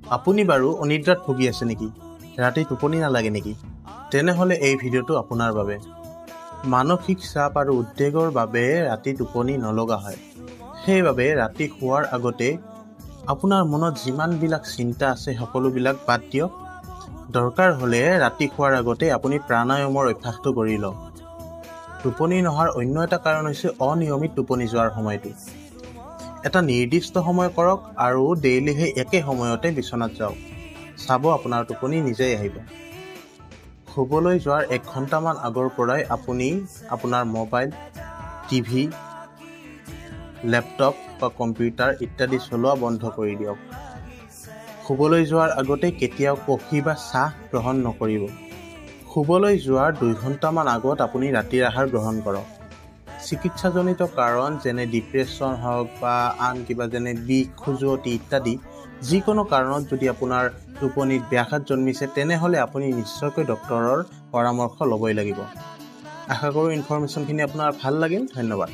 আপুনি বাৰু অনিদ্ৰাত ভুগি আছে নেকি? ৰাতি টোপনি নালাগে নেকি? তেনেহ'লে এই ভিডিঅ'টো আপোনাৰ বাবে। মানসিক চাপ আৰু উদ্বেগৰ বাবে ৰাতি টোপনি নলগা হয়। সেইবাবে ৰাতি শোৱাৰ আগতে আপোনাৰ মনত যিমানবিলাক চিন্তা আছে সকলোবিলাক বাদ দিয়ক। দৰকাৰ হ'লে ৰাতি শোৱাৰ আগতে আপুনি প্ৰাণায়ামৰ অভ্যাসটো কৰি লওক। টোপনি নহাৰ অন্য এটা কাৰণ হৈছে অনিয়মিত টোপনি যোৱাৰ সময়টো। এটা নিৰ্দিষ্ট সময় কৰক আৰু ডেইলি সেই একে সময়তে বিচনাত যাওক। চাব আপোনাৰ টোপনি নিজেই আহিব। শুবলৈ যোৱাৰ 1 ঘণ্টামান আগৰ পৰাই আপুনি আপোনাৰ মোবাইল, টিভি, লেপটপ বা কম্পিউটাৰ ইত্যাদি চলোৱা বন্ধ কৰি দিয়ক। শুবলৈ যোৱাৰ আগতে কেতিয়াও কফি বা চাহ গ্ৰহণ নকৰিব। শুবলৈ যোৱাৰ 2 ঘণ্টামান আগত আপুনি ৰাতিৰ আহাৰ গ্ৰহণ কৰক। চিকিৎসাজনিত কাৰণ যেনে ডিপ্ৰেশ্যন হওক বা আন কিবা যেনে বিষ, খজুৱতি ইত্যাদি যিকোনো কাৰণত যদি আপোনাৰ টোপনিত ব্যাঘাত জন্মিছে তেনেহ'লে আপুনি নিশ্চয়কৈ ডক্তৰৰ পৰামৰ্শ ল'বই লাগিব। আশা কৰোঁ ইনফৰমেশ্যনখিনি আপোনাৰ ভাল লাগিল। ধন্যবাদ।